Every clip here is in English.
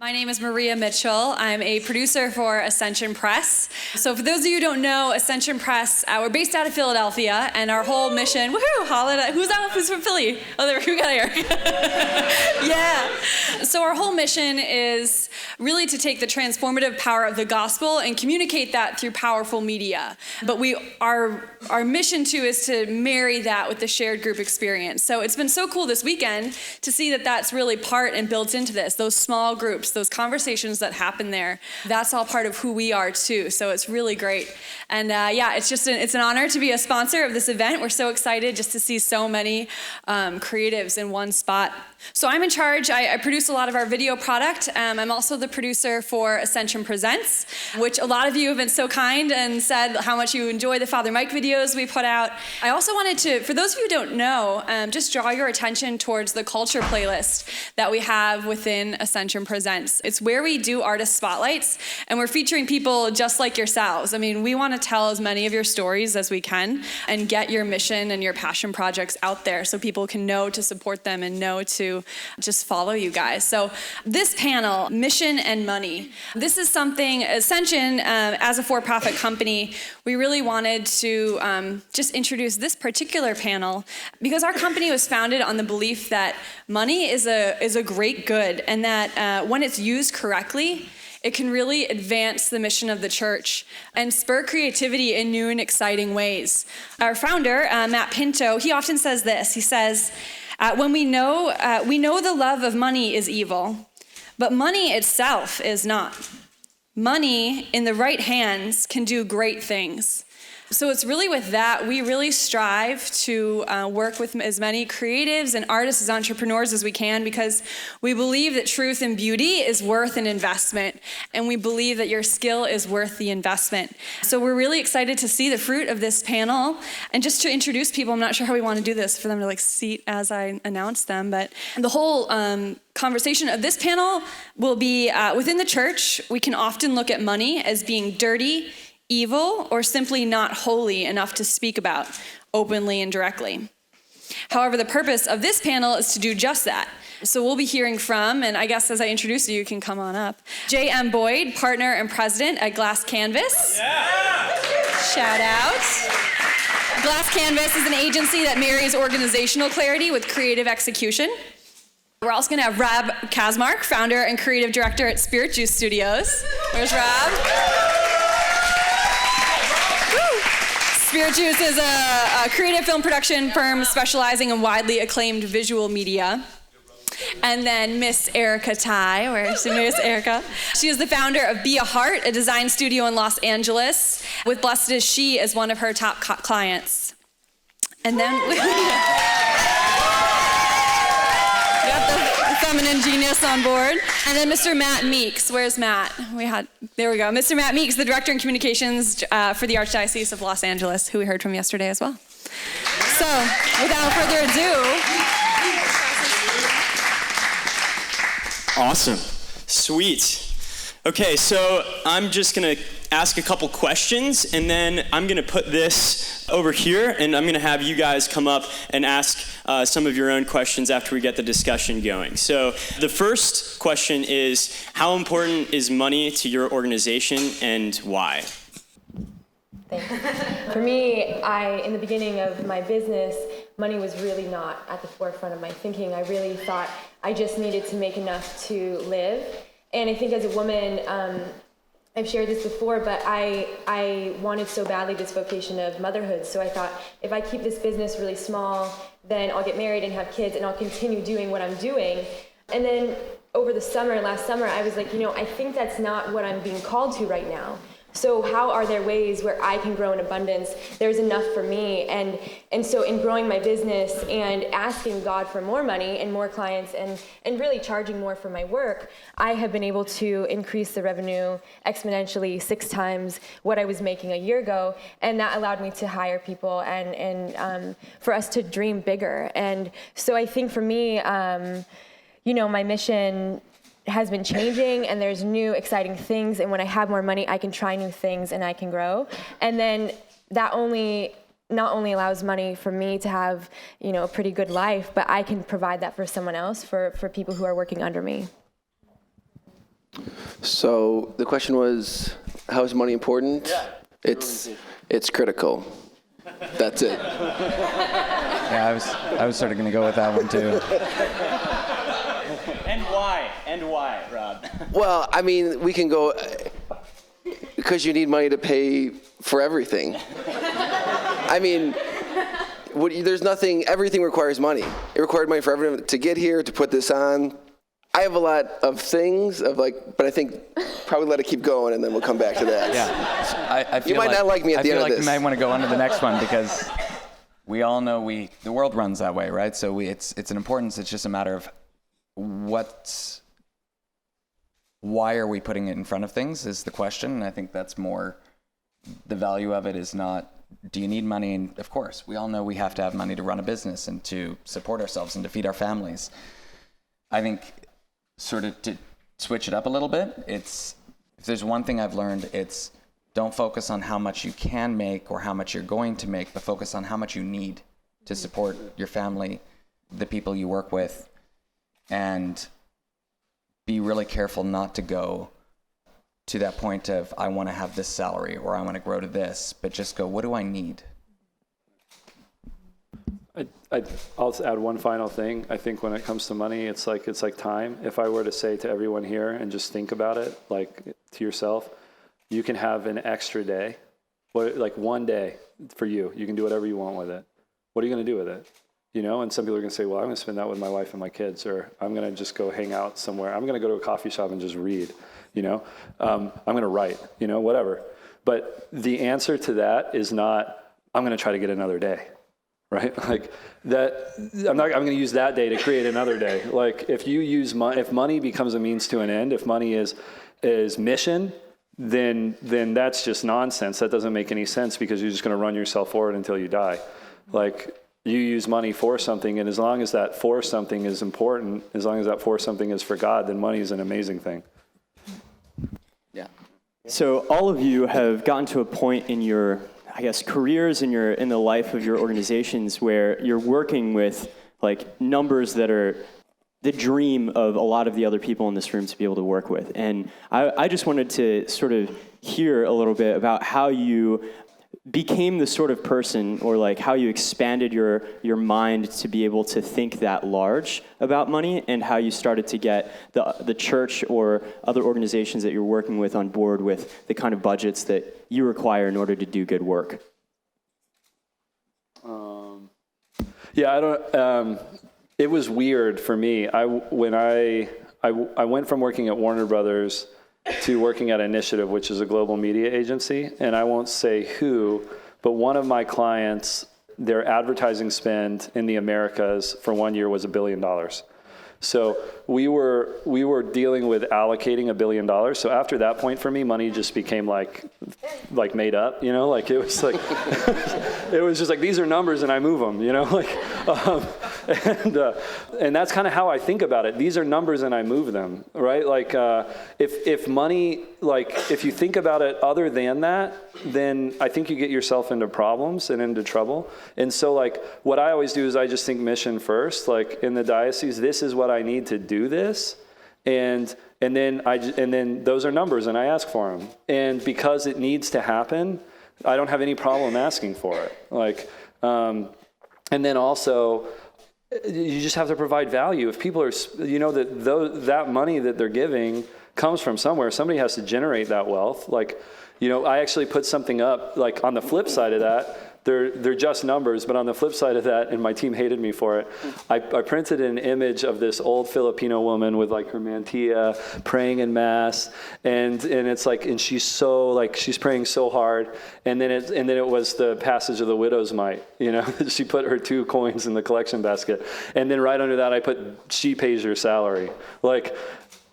My name is Maria Mitchell. I'm a producer for Ascension Press. So for those of you who don't know, Ascension Press, we're based out of Philadelphia, and our whole mission, woohoo, holiday, who's from Philly? Oh, there, we got here. Yeah. So our whole mission is really to take the transformative power of the gospel and communicate that through powerful media. But our mission too is to marry that with the shared group experience. So it's been so cool this weekend to see that that's really part and built into this, those small groups, those conversations that happen there. That's all part of who we are too. So it's really great. And it's an honor to be a sponsor of this event. We're so excited just to see so many creatives in one spot. So I'm in charge. I produce a lot of our video product. I'm also the producer for Ascension Presents, which a lot of you have been so kind and said how much you enjoy the Father Mike videos we put out. I also wanted to, for those of you who don't know, just draw your attention towards the culture playlist that we have within Ascension Presents. It's where we do artist spotlights, and we're featuring people just like yourselves. I mean, we want to tell as many of your stories as we can and get your mission and your passion projects out there so people can know to support them and know to just follow you guys. So this panel, Mission and Money, this is something, Ascension, as a for-profit company, we really wanted to just introduce this particular panel because our company was founded on the belief that money is a great good, and that when it's used correctly, it can really advance the mission of the church and spur creativity in new and exciting ways. Our founder, Matt Pinto, he often says this. He says, when we know the love of money is evil, but money itself is not. Money in the right hands can do great things. So it's really with that, we really strive to work with as many creatives and artists as entrepreneurs as we can, because we believe that truth and beauty is worth an investment, and we believe that your skill is worth the investment. So we're really excited to see the fruit of this panel. And just to introduce people, I'm not sure how we want to do this for them to seat as I announce them, but the whole conversation of this panel will be within the church. We can often look at money as being dirty, evil, or simply not holy enough to speak about openly and directly. However, the purpose of this panel is to do just that. So we'll be hearing from, and I guess as I introduce you can come on up, J.M. Boyd, partner and president at Glass Canvas. Yeah. Shout out. Glass Canvas is an agency that marries organizational clarity with creative execution. We're also going to have Rob Kazmark, founder and creative director at Spirit Juice Studios. Where's Rob? Spirit Juice is a creative film production firm specializing in widely acclaimed visual media. And then Miss Erica Tighe, where's Miss Erica? She is the founder of Be a Heart, a design studio in Los Angeles, with Blessed Is She as one of her top clients. And then we got the feminine genius on board. And then Mr. Matt Meeks. Where's Matt? There we go. Mr. Matt Meeks, the director in communications for the Archdiocese of Los Angeles, who we heard from yesterday as well. So, without further ado. Awesome. Sweet. Okay, so I'm just going to ask a couple questions, and then I'm going to put this over here, and I'm going to have you guys come up and ask some of your own questions after we get the discussion going. So the first question is, how important is money to your organization, and why? Thanks. For me, in the beginning of my business, money was really not at the forefront of my thinking. I really thought I just needed to make enough to live. And I think as a woman, I've shared this before, but I wanted so badly this vocation of motherhood. So I thought, if I keep this business really small, then I'll get married and have kids, and I'll continue doing what I'm doing. And then over the last summer, I was like, I think that's not what I'm being called to right now. So how are there ways where I can grow in abundance? There's enough for me. And so in growing my business and asking God for more money and more clients and really charging more for my work, I have been able to increase the revenue exponentially 6 times what I was making a year ago. And that allowed me to hire people and for us to dream bigger. And so I think for me, my mission has been changing, and there's new exciting things, and when I have more money, I can try new things and I can grow. And then that not only allows money for me to have, a pretty good life, but I can provide that for someone else, for people who are working under me. So the question was, how is money important? Yeah. It's critical. That's it. Yeah, I was sort of going to go with that one too. And why, Rob? Well, I mean, we can go, because you need money to pay for everything. I mean, everything requires money. It required money for everyone to get here, to put this on. I have a lot of things but I think probably let it keep going and then we'll come back to that. Yeah, I feel you might not like me at the end of this. I feel like you might want to go on to the next one because we all know the world runs that way, right? So it's an importance. It's just a matter of why are we putting it in front of things is the question. And I think that's more, the value of it is not, do you need money? And of course, we all know we have to have money to run a business and to support ourselves and to feed our families. I think sort of to switch it up a little bit, if there's one thing I've learned, it's don't focus on how much you can make or how much you're going to make, but focus on how much you need to support your family, the people you work with, and be really careful not to go to that point of, I want to have this salary or I want to grow to this, but just go, what do I need? I'll add one final thing. I think when it comes to money, it's like time. If I were to say to everyone here and just think about it, like to yourself, you can have an extra day, like one day for you. You can do whatever you want with it. What are you going to do with it? You know, and some people are going to say, well, I'm going to spend that with my wife and my kids, or I'm going to just go hang out somewhere. I'm going to go to a coffee shop and just read, you know. I'm going to write, you know, whatever. But the answer to that is not, I'm going to try to get another day. Right? Like that, I'm going to use that day to create another day. Like if you use if money becomes a means to an end, if money is mission, then that's just nonsense. That doesn't make any sense because you're just going to run yourself forward until you die. Like you use money for something, and as long as that for something is important, as long as that for something is for God, then money is an amazing thing. Yeah. So all of you have gotten to a point in your, I guess, careers in the life of your organizations where you're working with like numbers that are the dream of a lot of the other people in this room to be able to work with. And I just wanted to sort of hear a little bit about how you became the sort of person, or like how you expanded your mind to be able to think that large about money, and how you started to get the church or other organizations that you're working with on board with the kind of budgets that you require in order to do good work. It was weird for me. When I went from working at Warner Brothers to working at Initiative, which is a global media agency, and I won't say who, but one of my clients, their advertising spend in the Americas for 1 year was $1 billion. So we were dealing with allocating $1 billion. So after that point for me, money just became like made up, you know, like it was like, it was just like, these are numbers and I move them, you know, like, and that's kind of how I think about it. These are numbers and I move them, right? Like, if money, like if you think about it other than that, then I think you get yourself into problems and into trouble. And so like, what I always do is I just think mission first, like in the diocese, this is what I need to do this. And then those are numbers and I ask for them. And because it needs to happen, I don't have any problem asking for it. Like, and then also, you just have to provide value. If people are, you know, that money that they're giving comes from somewhere. Somebody has to generate that wealth. Like, you know, I actually put something up, like on the flip side of that, they're just numbers, but on the flip side of that, and my team hated me for it, I printed an image of this old Filipino woman with like her mantilla praying in mass, and it's like, and she's so like, she's praying so hard, and then it was the passage of the widow's mite, you know, she put her 2 coins in the collection basket, and then right under that I put, she pays your salary. Like,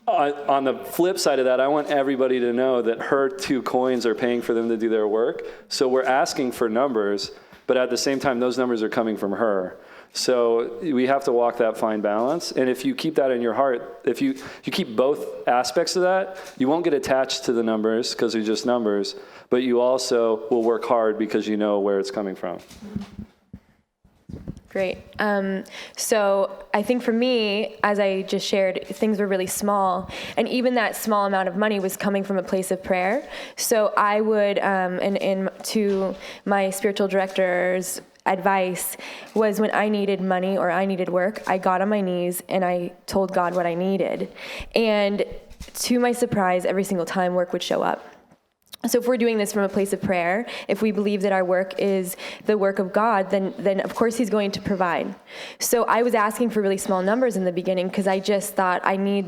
on the flip side of that, I want everybody to know that her 2 coins are paying for them to do their work. So we're asking for numbers, but at the same time, those numbers are coming from her. So we have to walk that fine balance. And if you keep that in your heart, if you keep both aspects of that, you won't get attached to the numbers because they're just numbers, but you also will work hard because you know where it's coming from. Great. So I think for me, as I just shared, things were really small. And even that small amount of money was coming from a place of prayer. So I would, and to my spiritual director's advice was when I needed money or I needed work, I got on my knees and I told God what I needed. And to my surprise, every single time work would show up. So if we're doing this from a place of prayer, if we believe that our work is the work of God, then of course he's going to provide. So I was asking for really small numbers in the beginning because I just thought I need,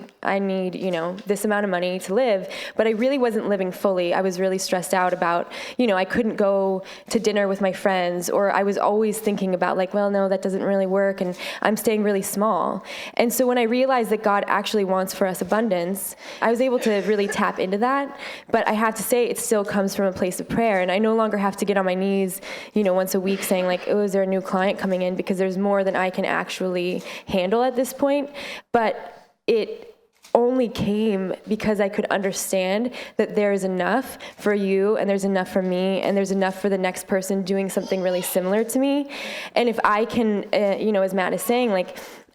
this amount of money to live, but I really wasn't living fully. I was really stressed out about, I couldn't go to dinner with my friends, or I was always thinking about no, that doesn't really work, and I'm staying really small. And so when I realized that God actually wants for us abundance, I was able to really tap into that. But I have to say, it still comes from a place of prayer, and I no longer have to get on my knees, once a week saying is there a new client coming in, because there's more than I can actually handle at this point. But it only came because I could understand that there is enough for you, and there's enough for me, and there's enough for the next person doing something really similar to me. And if I can, as Matt is saying,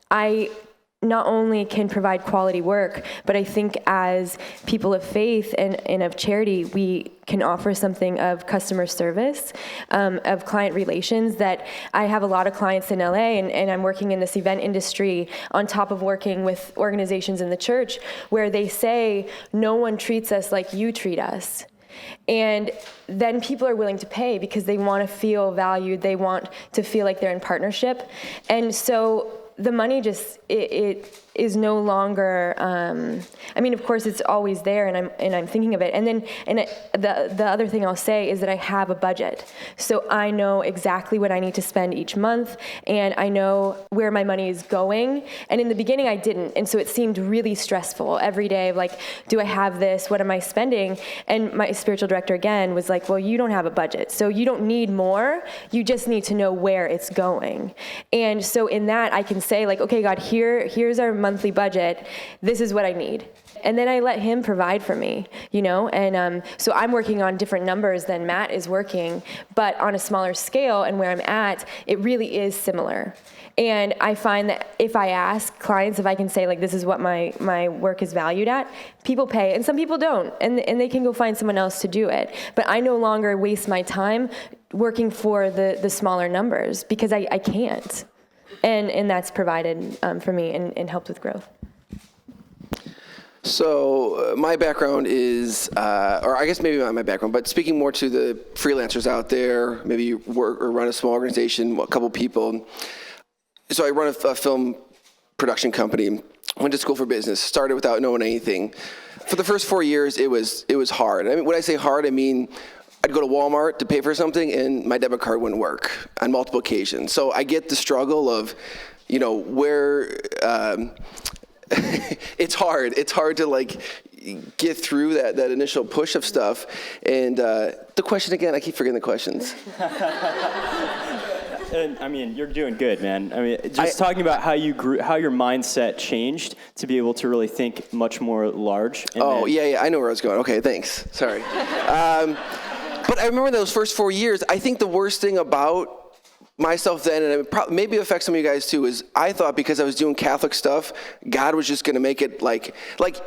I not only can provide quality work, but I think as people of faith and of charity, we can offer something of customer service, of client relations. That I have a lot of clients in LA, and I'm working in this event industry on top of working with organizations in the church where they say, no one treats us like you treat us. And then people are willing to pay because they want to feel valued. They want to feel like they're in partnership. And so the money just, it is no longer, of course it's always there, and I'm thinking of it. And then, the other thing I'll say is that I have a budget. So I know exactly what I need to spend each month, and I know where my money is going. And in the beginning I didn't. And so it seemed really stressful every day of do I have this? What am I spending? And my spiritual director again was well, you don't have a budget. So you don't need more. You just need to know where it's going. And so in that I can say okay, God, here's our monthly budget. This is what I need. And then I let him provide for me, and so I'm working on different numbers than Matt is working, but on a smaller scale, and where I'm at, it really is similar. And I find that if I ask clients if I can say this is what my work is valued at, people pay, and some people don't, and they can go find someone else to do it. But I no longer waste my time working for the smaller numbers because I can't. And that's provided for me and helped with growth. So my background is, or I guess maybe not my background, but speaking more to the freelancers out there, maybe you work or run a small organization, a couple people. So I run a film production company, went to school for business, started without knowing anything. For the first 4 years, it was hard. When I say hard, I mean I'd go to Walmart to pay for something and my debit card wouldn't work on multiple occasions. So I get the struggle of, where it's hard. It's hard to get through that initial push of stuff. And the question again, I keep forgetting the questions. And you're doing good, man. Talking about how you grew, how your mindset changed to be able to really think much more large. Yeah, I know where I was going. Okay, thanks. Sorry. But I remember those first 4 years, I think the worst thing about myself then, and it maybe affects some of you guys too, is I thought because I was doing Catholic stuff, God was just going to make it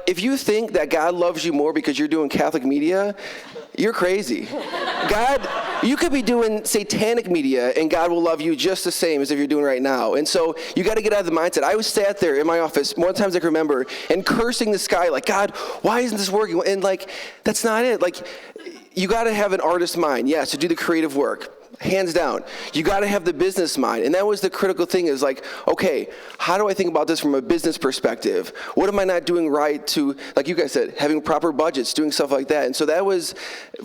if you think that God loves you more because you're doing Catholic media, you're crazy. God, you could be doing satanic media and God will love you just the same as if you're doing right now. And so you got to get out of the mindset. I was sat there in my office more times I can remember and cursing the sky God, why isn't this working? And that's not it. You got to have an artist mind, yes, to do the creative work. Hands down. You got to have the business mind. And that was the critical thing is okay, how do I think about this from a business perspective? What am I not doing right to, like you guys said, having proper budgets, doing stuff like that. And so that was,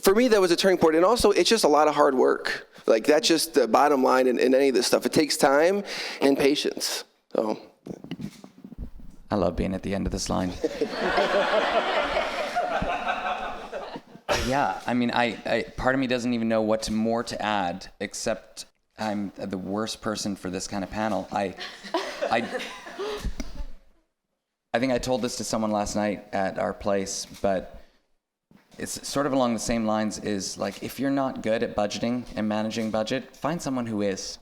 for me, that was a turning point. And also, it's just a lot of hard work. That's just the bottom line in any of this stuff. It takes time and patience. So. I love being at the end of this line. Yeah, I part of me doesn't even know what more to add, except I'm the worst person for this kind of panel. I think I told this to someone last night at our place, but it's sort of along the same lines is if you're not good at budgeting and managing budget, find someone who is.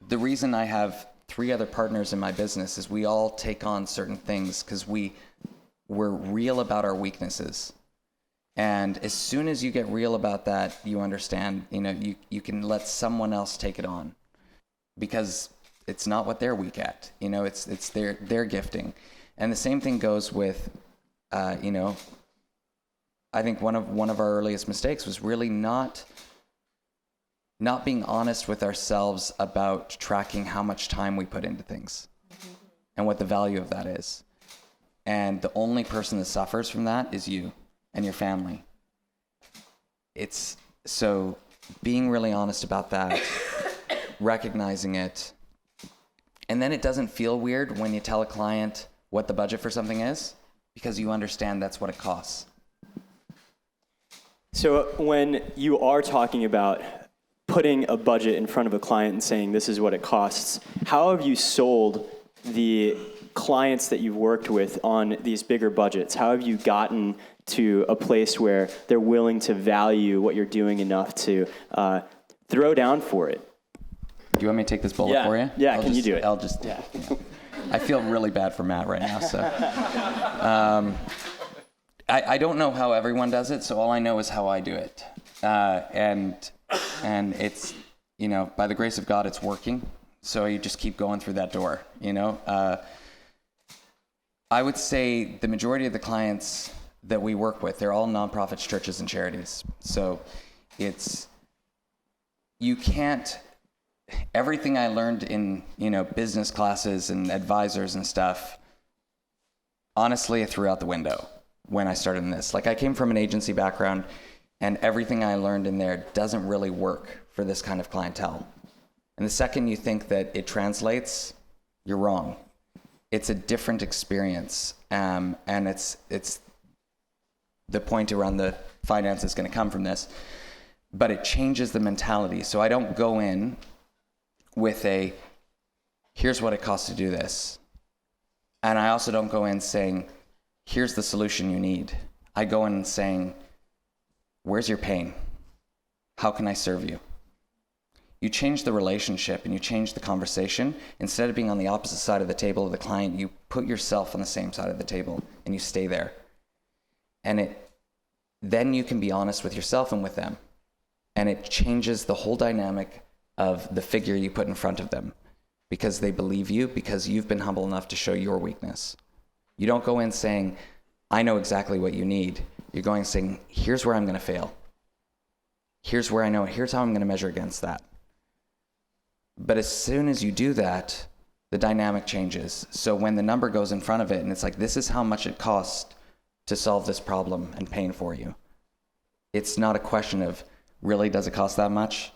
the reason I have 3 other partners in my business is we all take on certain things because we're real about our weaknesses. And as soon as you get real about that, you understand, you can let someone else take it on because it's not what they're weak at. It's their gifting. And the same thing goes with, I think one of our earliest mistakes was really not being honest with ourselves about tracking how much time we put into things and what the value of that is. And the only person that suffers from that is you and your family. It's so being really honest about that, recognizing it, and then it doesn't feel weird when you tell a client what the budget for something is because you understand that's what it costs. So when you are talking about putting a budget in front of a client and saying this is what it costs, how have you sold the clients that you've worked with on these bigger budgets? How have you gotten to a place where they're willing to value what you're doing enough to throw down for it? Do you want me to take this bullet for you? Yeah, you do it? I'll just, I feel really bad for Matt right now, so. I don't know how everyone does it, so all I know is how I do it. And it's, by the grace of God, it's working. So you just keep going through that door, I would say the majority of the clients that we work with, they're all nonprofits, churches, and charities. So you can't, everything I learned in, business classes and advisors and stuff, honestly, I threw out the window when I started in this. Like I came from an agency background and everything I learned in there doesn't really work for this kind of clientele. And the second you think that it translates, you're wrong. It's a different experience. And it's the point around the finance is going to come from this, but it changes the mentality. So I don't go in with here's what it costs to do this. And I also don't go in saying, here's the solution you need. I go in saying, where's your pain? How can I serve you? You change the relationship and you change the conversation. Instead of being on the opposite side of the table of the client, you put yourself on the same side of the table and you stay there. And then you can be honest with yourself and with them. And it changes the whole dynamic of the figure you put in front of them because they believe you because you've been humble enough to show your weakness. You don't go in saying, I know exactly what you need. You're going saying, here's where I'm going to fail. Here's where I know, here's how I'm going to measure against that. But as soon as you do that, the dynamic changes. So when the number goes in front of it and it's like, this is how much it costs to solve this problem and pain for you. It's not a question of, really, does it cost that much?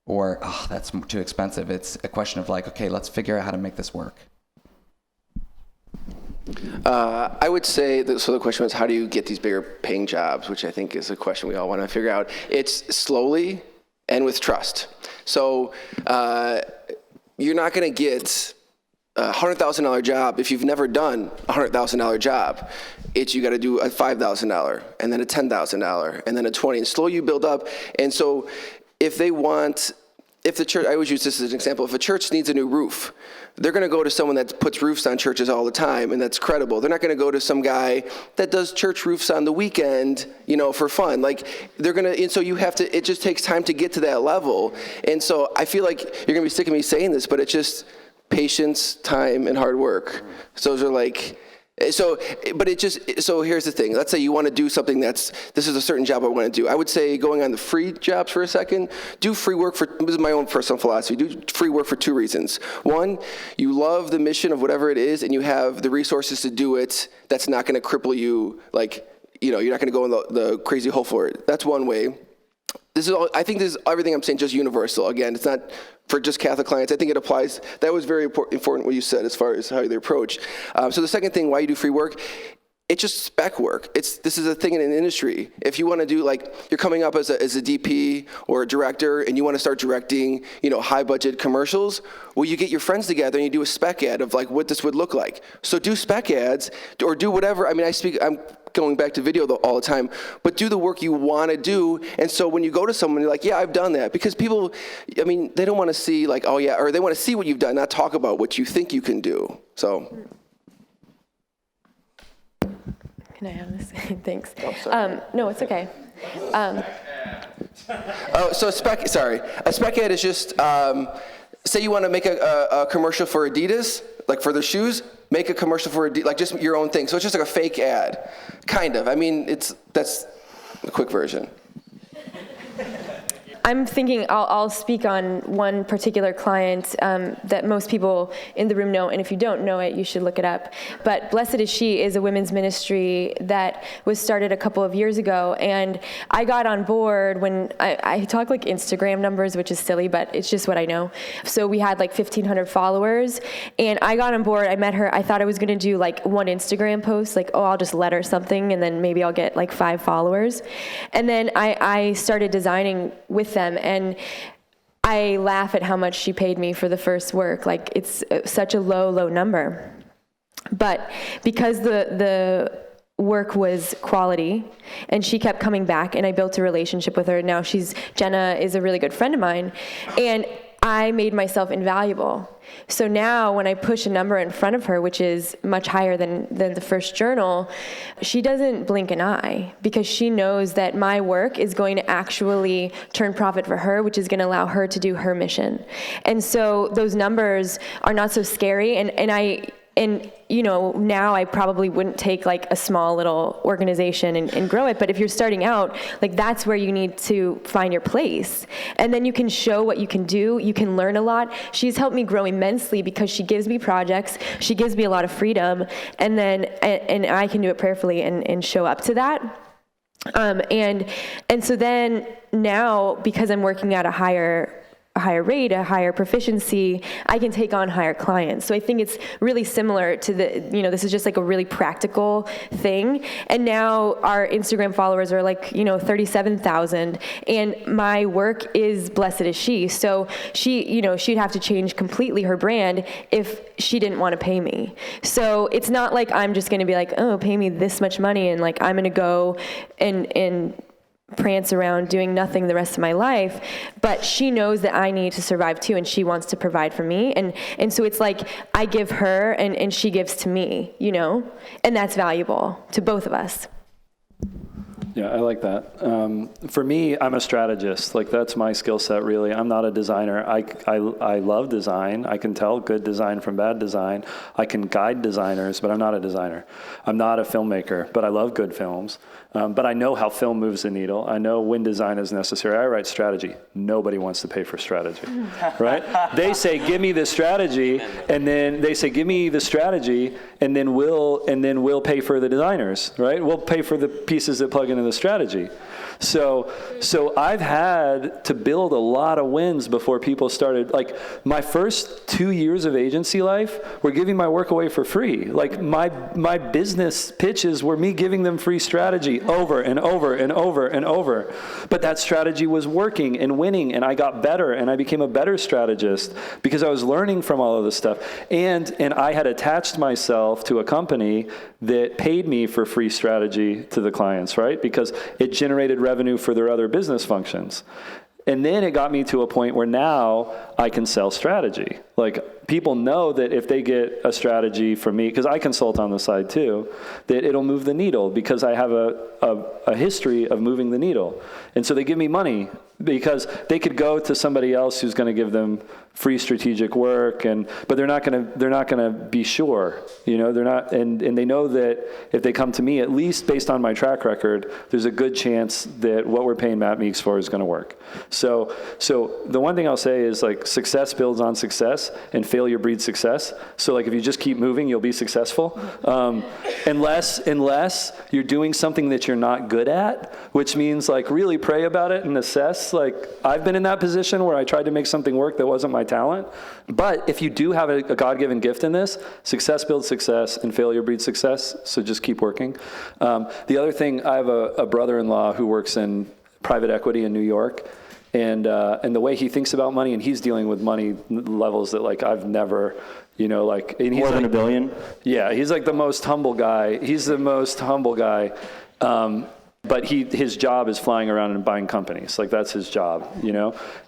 Or, oh, that's too expensive. It's a question of like, okay, let's figure out how to make this work. I would say, so the question was, how do you get these bigger paying jobs, which I think is a question we all want to figure out. It's slowly and with trust. So you're not going to get a $100,000 job if you've never done a $100,000 job. You got to do a $5,000 and then a $10,000 and then a $20,000 and slowly you build up. And so if the church, I always use this as an example, if a church needs a new roof, they're going to go to someone that puts roofs on churches all the time and that's credible. They're not going to go to some guy that does church roofs on the weekend, for fun. Like and so you have to, it just takes time to get to that level. And so I feel like you're going to be sick of me saying this, but it's just patience, time, and hard work. So those are like, so here's the thing. Let's say you want to do something this is a certain job I want to do. I would say going on the free jobs for a second, do free work this is my own personal philosophy, do free work for 2 reasons. One, you love the mission of whatever it is and you have the resources to do it. That's not going to cripple you. Like, you're not going to go in the crazy hole for it. That's one way. I think this is everything I'm saying, just universal. Again, it's not for just Catholic clients. I think it applies. That was very important what you said as far as how they approach. So the second thing, why you do free work, it's just spec work. This is a thing in an industry. If you want to do, like, you're coming up as a DP or a director and you want to start directing, high budget commercials, well, you get your friends together and you do a spec ad of like what this would look like. So do spec ads or do whatever. I mean, I'm going back to video all the time, but do the work you want to do. And so when you go to someone, you're like, yeah, I've done that. Because people, I mean, they don't want to see like, oh yeah, or they want to see what you've done, not talk about what you think you can do. So. Can I have this? Thanks. Oh, sorry. No, it's okay. So a spec ad is just, say you want to make a commercial for Adidas, like for their shoes, make a commercial for Adidas, like just your own thing. So it's just like a fake ad, kind of. I mean, that's a quick version. I'm thinking I'll speak on one particular client that most people in the room know, and if you don't know it, you should look it up. But Blessed is She is a women's ministry that was started a couple of years ago, and I got on board when I talk like Instagram numbers, which is silly, but it's just what I know. So we had like 1,500 followers, and I got on board. I met her. I thought I was going to do like one Instagram post, like, oh, I'll just let her something, and then maybe I'll get like 5 followers. And then I started designing with them, and I laugh at how much she paid me for the first work. Like, it's such a low number. But because the work was quality, and she kept coming back, and I built a relationship with her. Now Jenna is a really good friend of mine, and I made myself invaluable. So now when I push a number in front of her, which is much higher than the first journal, she doesn't blink an eye, because she knows that my work is going to actually turn profit for her, which is going to allow her to do her mission. And so those numbers are not so scary. And you know, now I probably wouldn't take like a small little organization and grow it. But if you're starting out, like, that's where you need to find your place. And then you can show what you can do. You can learn a lot. She's helped me grow immensely because she gives me projects. She gives me a lot of freedom. And then, and I can do it prayerfully and show up to that. And so then now, because I'm working at a higher rate, a higher proficiency, I can take on higher clients. So I think it's really similar to this is just like a really practical thing. And now our Instagram followers are like, 37,000, and my work is Blessed is She. So she'd have to change completely her brand if she didn't want to pay me. So it's not like I'm just going to be like, oh, pay me this much money, and like I'm going to go and prance around doing nothing the rest of my life. But she knows that I need to survive too, and she wants to provide for me. And so it's like I give her and she gives to me, and that's valuable to both of us. Yeah, I like that. For me, I'm a strategist. Like, that's my skill set, really. I'm not a designer. I love design. I can tell good design from bad design. I can guide designers, but I'm not a designer. I'm not a filmmaker, but I love good films. But I know how film moves the needle. I know when design is necessary. I write strategy. Nobody wants to pay for strategy, right? They say, give me the strategy, and then we'll pay for the designers, right? We'll pay for the pieces that plug into the strategy. So I've had to build a lot of wins before people started. Like, my first 2 years of agency life were giving my work away for free. Like, my business pitches were me giving them free strategy over and over and over and over. But that strategy was working and winning, and I got better, and I became a better strategist because I was learning from all of this stuff. And I had attached myself to a company that paid me for free strategy to the clients, right? Because it generated revenue for their other business functions. And then it got me to a point where now I can sell strategy. Like, people know that if they get a strategy from me, because I consult on the side too, that it'll move the needle because I have a history of moving the needle. And so they give me money because they could go to somebody else who's going to give them free strategic work, but they're not going to be sure, they're not, and they know that if they come to me, at least based on my track record, there's a good chance that what we're paying Matt Meeks for is going to work. So the one thing I'll say is, like, success builds on success, and failure breeds success. So, like, if you just keep moving, you'll be successful. Unless you're doing something that you're not good at, which means, like, really pray about it and assess. Like, I've been in that position where I tried to make something work that wasn't my talent. But if you do have a God-given gift in this, success builds success and failure breeds success. So just keep working. The other thing, I have a brother-in-law who works in private equity in New York. And the way he thinks about money, and he's dealing with money levels that like I've never, and he's More than like, $1 billion? Yeah, he's like the most humble guy. He's the most humble guy. But his job is flying around and buying companies. Like that's his job,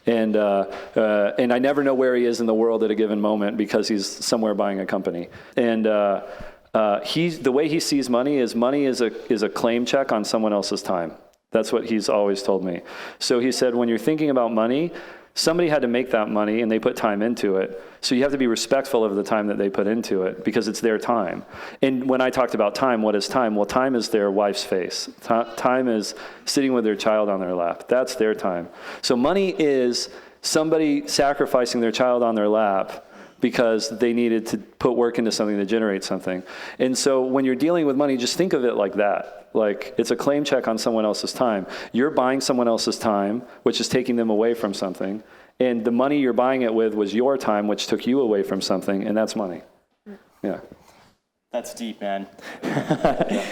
And I never know where he is in the world at a given moment because he's somewhere buying a company. And the way he sees money is a claim check on someone else's time. That's what he's always told me. So he said, when you're thinking about money, somebody had to make that money and they put time into it. So you have to be respectful of the time that they put into it because it's their time. And when I talked about time, what is time? Well, time is their wife's face. Time is sitting with their child on their lap. That's their time. So money is somebody sacrificing their child on their lap because they needed to put work into something to generate something. And so when you're dealing with money, just think of it like that. Like it's a claim check on someone else's time. You're buying someone else's time, which is taking them away from something. And the money you're buying it with was your time, which took you away from something, and that's money. Yeah. That's deep, man.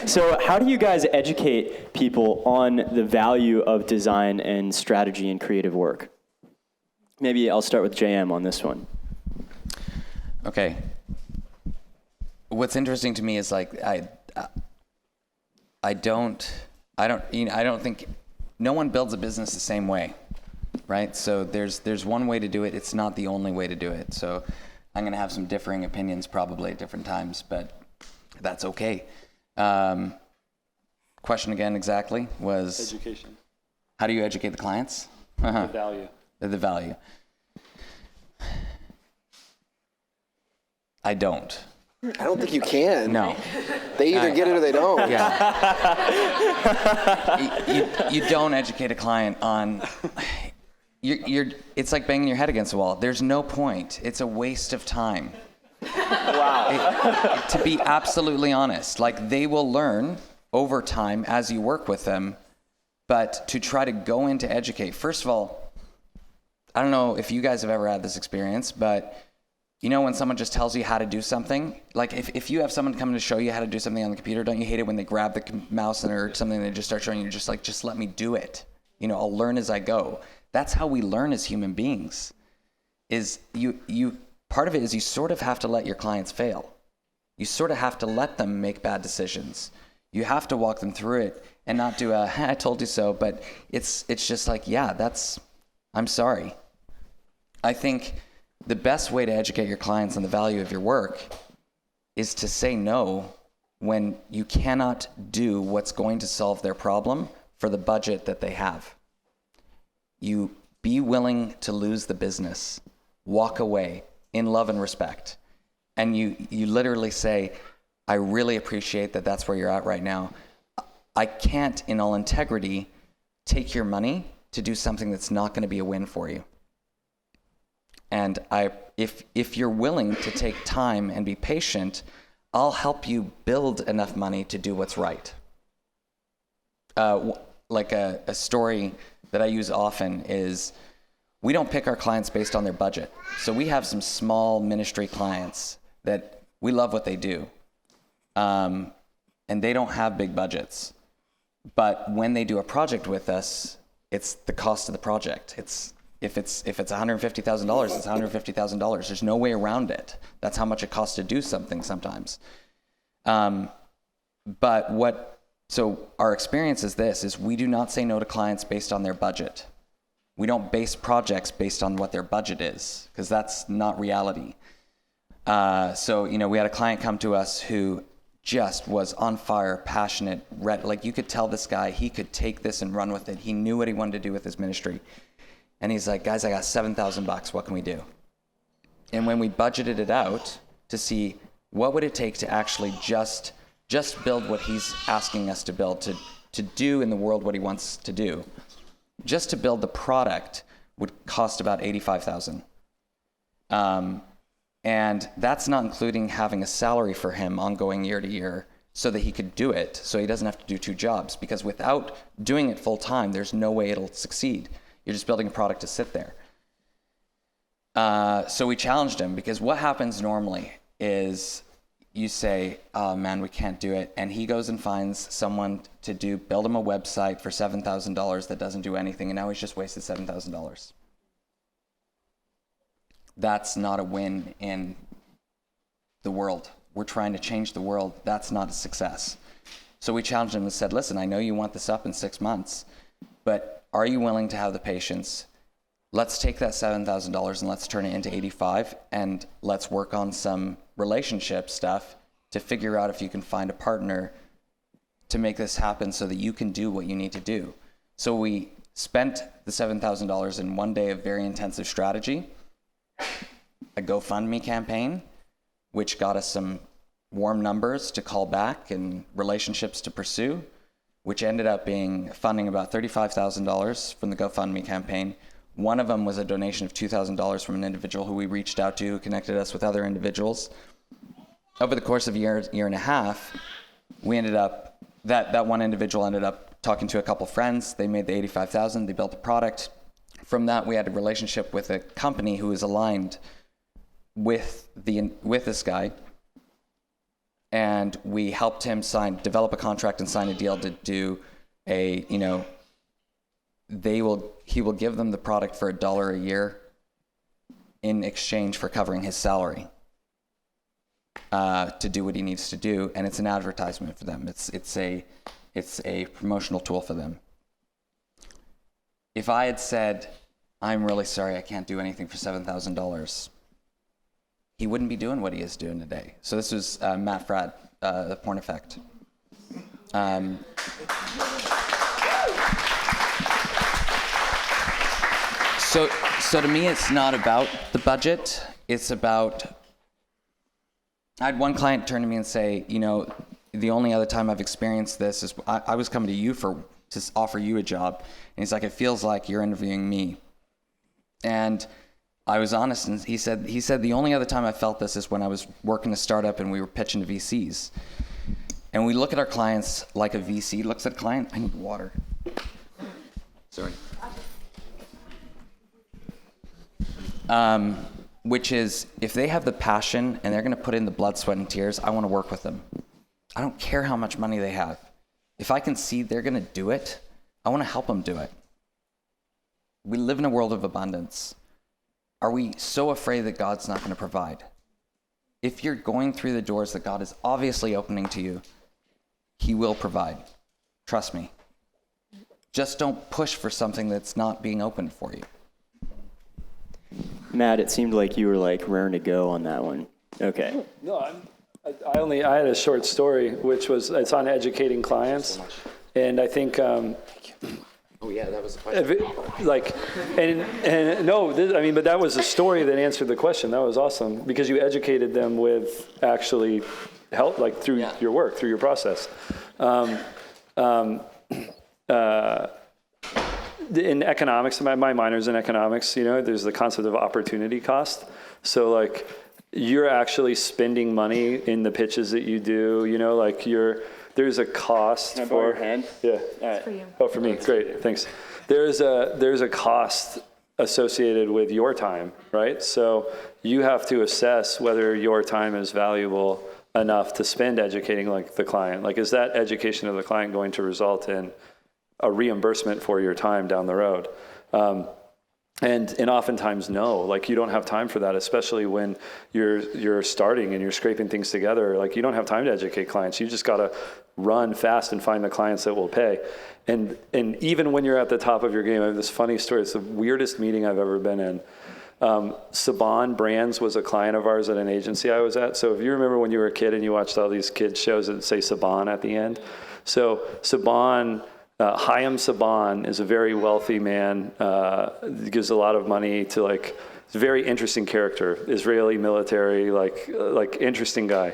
So how do you guys educate people on the value of design and strategy and creative work? Maybe I'll start with JM on this one. Okay. What's interesting to me is like I don't think no one builds a business the same way, right? So there's one way to do it. It's not the only way to do it. So I'm going to have some differing opinions probably at different times, but that's okay. Question again exactly was Education. How do you educate the clients? The value. The value. I don't. I don't think you can. No. They either get it or they don't. Yeah. you don't educate a client on. It's like banging your head against the wall. There's no point. It's a waste of time. Wow. To be absolutely honest, like they will learn over time as you work with them, but to try to go into educate. First of all, I don't know if you guys have ever had this experience, but when someone just tells you how to do something, like if you have someone come to show you how to do something on the computer, don't you hate it when they grab the mouse or something and they just start showing you, just like, just let me do it. I'll learn as I go. That's how we learn as human beings. Is you part of it is you sort of have to let your clients fail. You sort of have to let them make bad decisions. You have to walk them through it and not do I told you so, but it's just like, yeah, I'm sorry. I think the best way to educate your clients on the value of your work is to say no when you cannot do what's going to solve their problem for the budget that they have. You be willing to lose the business, walk away in love and respect. And you literally say, I really appreciate that that's where you're at right now. I can't, in all integrity, take your money to do something that's not going to be a win for you. And if you're willing to take time and be patient, I'll help you build enough money to do what's right. Like a story that I use often is we don't pick our clients based on their budget. So we have some small ministry clients that we love what they do. And they don't have big budgets. But when they do a project with us, it's the cost of the project. If it's $150,000, it's $150,000. There's no way around it. That's how much it costs to do something sometimes. So our experience is we do not say no to clients based on their budget. We don't base projects based on what their budget is, because that's not reality. We had a client come to us who just was on fire, passionate, like you could tell this guy, he could take this and run with it. He knew what he wanted to do with his ministry. And he's like, guys, I got $7,000. What can we do? And when we budgeted it out to see what would it take to actually just build what he's asking us to build, to do in the world what he wants to do, just to build the product would cost about $85,000. And that's not including having a salary for him ongoing year to year so that he could do it, so he doesn't have to do two jobs. Because without doing it full time, there's no way it'll succeed. You're just building a product to sit there. So we challenged him, because what happens normally is you say, oh man, we can't do it. And he goes and finds someone to build him a website for $7,000 that doesn't do anything. And now he's just wasted $7,000. That's not a win in the world. We're trying to change the world. That's not a success. So we challenged him and said, listen, I know you want this up in 6 months, but are you willing to have the patience? Let's take that $7,000 and let's turn it into 85, and let's work on some relationship stuff to figure out if you can find a partner to make this happen so that you can do what you need to do. So we spent the $7,000 in 1 day of very intensive strategy, a GoFundMe campaign, which got us some warm numbers to call back and relationships to pursue, which ended up being funding about $35,000 from the GoFundMe campaign. One of them was a donation of $2,000 from an individual who we reached out to, who connected us with other individuals. Over the course of a year and a half, we ended up, that one individual ended up talking to a couple friends. They made the $85,000, they built a product. From that, we had a relationship with a company who was aligned with this guy. And we helped him develop a contract and sign a deal to do he will give them the product for $1 a year in exchange for covering his salary to do what he needs to do. And it's an advertisement for them. It's a promotional tool for them. If I had said, I'm really sorry, I can't do anything for $7,000, he wouldn't be doing what he is doing today. So this was Matt Fradd, the Porn Effect. So to me, it's not about the budget. It's about, I had one client turn to me and say, the only other time I've experienced this is I was coming to you to offer you a job. And he's like, it feels like you're interviewing me. And I was honest, and he said the only other time I felt this is when I was working a startup and we were pitching to VCs. And we look at our clients like a VC looks at a client. I need water. Sorry. Which is, if they have the passion and they're going to put in the blood, sweat, and tears, I want to work with them. I don't care how much money they have. If I can see they're going to do it, I want to help them do it. We live in a world of abundance. Are we so afraid that God's not going to provide? If you're going through the doors that God is obviously opening to you, He will provide. Trust me. Just don't push for something that's not being opened for you. Matt, it seemed like you were raring to go on that one. Okay. No, I had a short story, which was, it's on educating clients. And I think, oh yeah, that was the question. But that was a story that answered the question. That was awesome, because you educated them with actually help, through your work, through your process. In economics, my minor's in economics, there's the concept of opportunity cost. So you're actually spending money in the pitches that you do, there's a cost Can I borrow your hand? Yeah. All right. For you. Oh, for me, great, thanks. There's a cost associated with your time, right? So you have to assess whether your time is valuable enough to spend educating the client. Is that education of the client going to result in a reimbursement for your time down the road? And oftentimes no, you don't have time for that, especially when you're starting and you're scraping things together. You don't have time to educate clients. You just got to run fast and find the clients that will pay. And even when you're at the top of your game, I have this funny story. It's the weirdest meeting I've ever been in. Saban Brands was a client of ours at an agency I was at. So if you remember when you were a kid and you watched all these kids shows that say Saban at the end. So Saban, Chaim Saban is a very wealthy man, gives a lot of money to he's a very interesting character, Israeli military, interesting guy.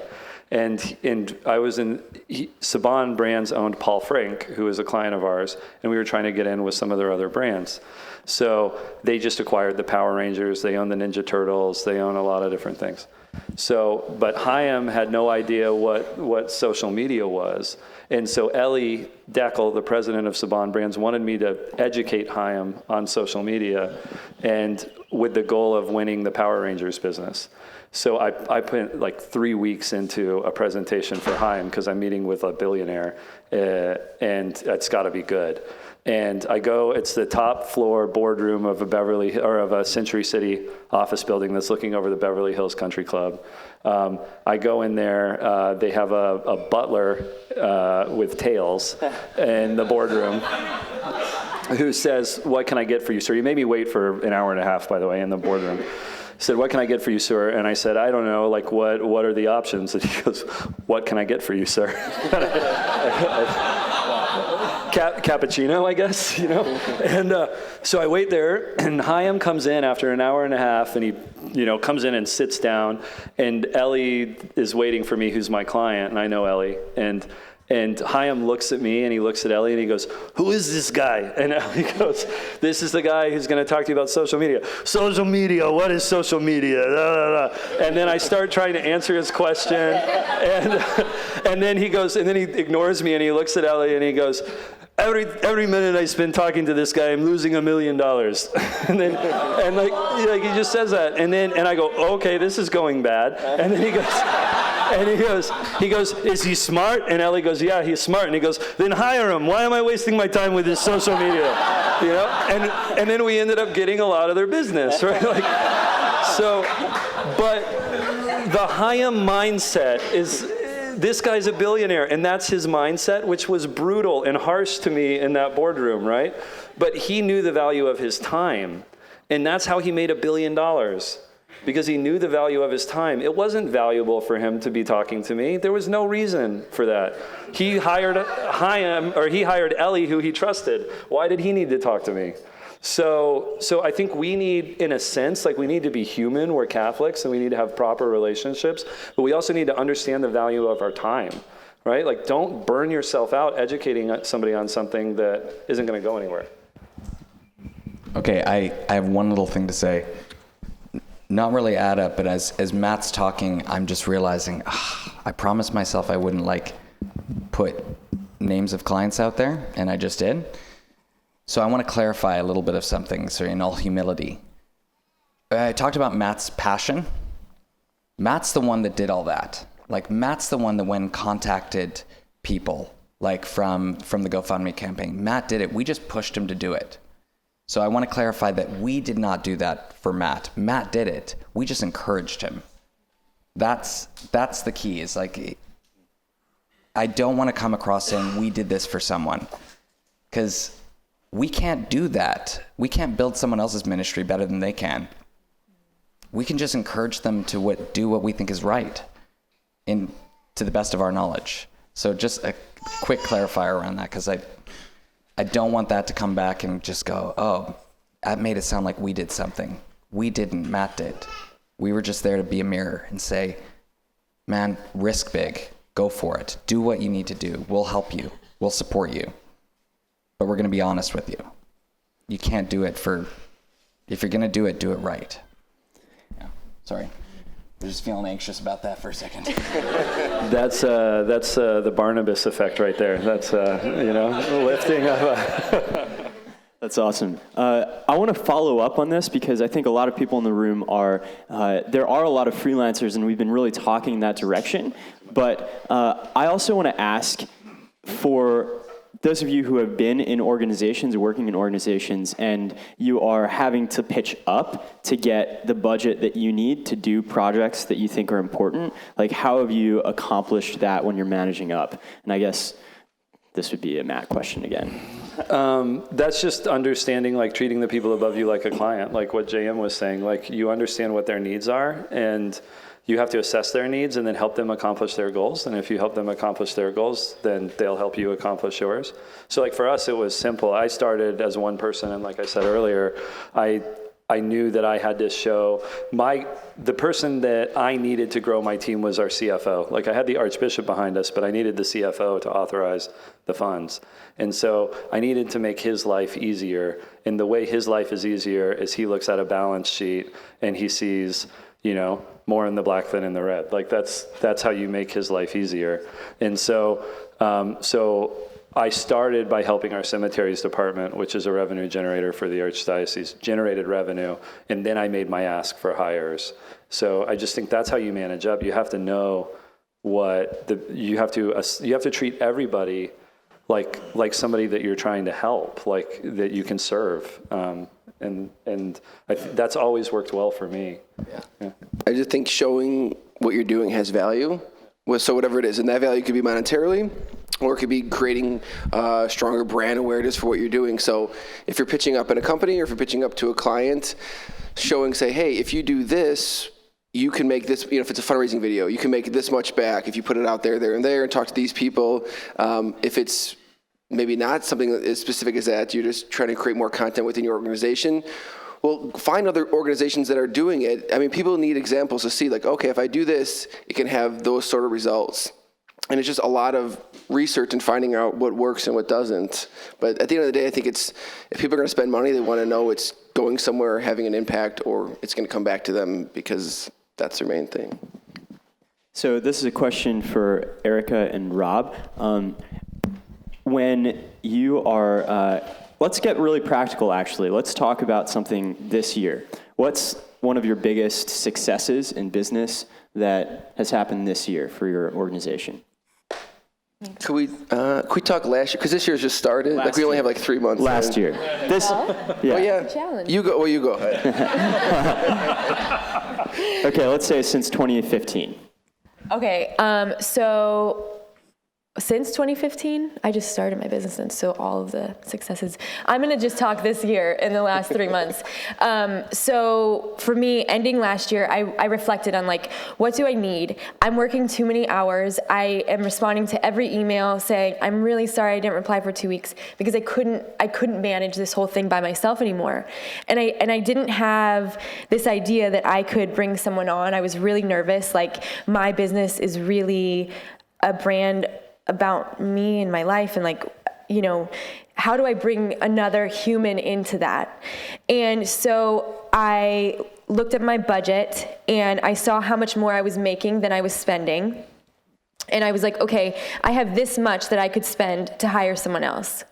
And I was Saban Brands owned Paul Frank, who is a client of ours, and we were trying to get in with some of their other brands. So they just acquired the Power Rangers, they own the Ninja Turtles, they own a lot of different things. So, but Chaim had no idea what social media was. And so Ellie Deckel, the president of Saban Brands, wanted me to educate Chaim on social media. And with the goal of winning the Power Rangers business. So I put like 3 weeks into a presentation for Tighe because I'm meeting with a billionaire, and it's got to be good. And I go, it's the top floor boardroom of a Century City office building that's looking over the Beverly Hills Country Club. I go in there, they have a butler with tails in the boardroom who says, "What can I get for you, sir?" You made me wait for an hour and a half, by the way, in the boardroom. He said, "What can I get for you, sir?" And I said, "I don't know, like what are the options?" And he goes, "What can I get for you, sir?" Cappuccino, I guess, you know? And so I wait there, and Tighe comes in after an hour and a half, and he, comes in and sits down, and Ellie is waiting for me, who's my client, and I know Ellie, and Tighe looks at me, and he looks at Ellie, and he goes, "Who is this guy?" And Ellie goes, "This is the guy who's going to talk to you about social media." "Social media, what is social media?" And then I start trying to answer his question, and then he goes, and then he ignores me, and he looks at Ellie, and he goes, Every minute I spend talking to this guy, I'm losing $1 million." and he just says that, and I go, "Okay, this is going bad." And then he goes, "Is he smart?" And Ellie goes, "Yeah, he's smart." And he goes, "Then hire him. Why am I wasting my time with his social media?" And then we ended up getting a lot of their business, right? But the Tighe mindset is, this guy's a billionaire, and that's his mindset, which was brutal and harsh to me in that boardroom, right? But he knew the value of his time, and that's how he made $1 billion, because he knew the value of his time. It wasn't valuable for him to be talking to me. There was no reason for that. He hired Ellie, who he trusted. Why did he need to talk to me? So I think we need, in a sense, we need to be human. We're Catholics, and we need to have proper relationships. But we also need to understand the value of our time, right? Don't burn yourself out educating somebody on something that isn't going to go anywhere. Okay, I have one little thing to say. Not really add up, but as Matt's talking, I'm just realizing, I promised myself I wouldn't put names of clients out there, and I just did. So I want to clarify a little bit of something, so in all humility. I talked about Matt's passion. Matt's the one that did all that. Matt's the one that went and contacted people, from the GoFundMe campaign. Matt did it. We just pushed him to do it. So I want to clarify that we did not do that for Matt. Matt did it. We just encouraged him. That's the key, is I don't want to come across saying we did this for someone, because we can't do that. We can't build someone else's ministry better than they can. We can just encourage them to do what we think is right, to the best of our knowledge. So just a quick clarifier around that, because I don't want that to come back and just go, "Oh, that made it sound like we did something." We didn't. Matt did. We were just there to be a mirror and say, "Man, risk big. Go for it. Do what you need to do. We'll help you. We'll support you. But we're going to be honest with you. You can't do it if you're going to do it right." Yeah. Sorry. I'm just feeling anxious about that for a second. That's the Barnabas effect right there. That's, lifting of That's awesome. I want to follow up on this, because I think a lot of people in the room there are a lot of freelancers, and we've been really talking in that direction. But I also want to ask, for those of you who have been in organizations, working in organizations, and you are having to pitch up to get the budget that you need to do projects that you think are important, how have you accomplished that when you're managing up? And I guess this would be a Matt question again. That's just understanding, treating the people above you like a client, like what JM was saying. You understand what their needs are, and you have to assess their needs and then help them accomplish their goals. And if you help them accomplish their goals, then they'll help you accomplish yours. So for us, it was simple. I started as one person, and like I said earlier, I knew that I had to show the person that I needed to grow my team was our CFO. I had the Archbishop behind us, but I needed the CFO to authorize the funds. And so I needed to make his life easier. And the way his life is easier is he looks at a balance sheet and he sees, more in the black than in the red. That's how you make his life easier. And so I started by helping our cemeteries department, which is a revenue generator for the Archdiocese, generated revenue, and then I made my ask for hires. So I just think that's how you manage up. You have to know you have to treat everybody like somebody that you're trying to help, like that you can serve. And that's always worked well for me. Yeah. I just think showing what you're doing has value. So whatever it is, and that value could be monetarily, or it could be creating stronger brand awareness for what you're doing. So if you're pitching up in a company, or if you're pitching up to a client, say, hey, if you do this, you can make this, if it's a fundraising video, you can make this much back if you put it out there, and talk to these people. If it's maybe not something as specific as that, you're just trying to create more content within your organization, well, find other organizations that are doing it. I mean, people need examples to see, okay, if I do this, it can have those sort of results. And it's just a lot of research and finding out what works and what doesn't. But at the end of the day, I think if people are going to spend money, they want to know it's going somewhere, having an impact, or it's going to come back to them, because that's their main thing. So this is a question for Erica and Rob. When you are, let's get really practical, actually. Let's talk about something this year. What's one of your biggest successes in business that has happened this year for your organization? Could we talk last year? Because this year's just started. We only have 3 months. Last year. This, yeah. Oh, yeah. Challenge. You go ahead. Okay, let's say since 2015. Okay, so since 2015, I just started my business, and so all of the successes. I'm going to just talk this year in the last 3 months. So for me, ending last year, I reflected on what do I need? I'm working too many hours. I am responding to every email saying, I'm really sorry I didn't reply for 2 weeks, because I couldn't manage this whole thing by myself anymore. And I didn't have this idea that I could bring someone on. I was really nervous. My business is really a brand about me and my life, and how do I bring another human into that? And so I looked at my budget, and I saw how much more I was making than I was spending. And I was like, okay, I have this much that I could spend to hire someone else.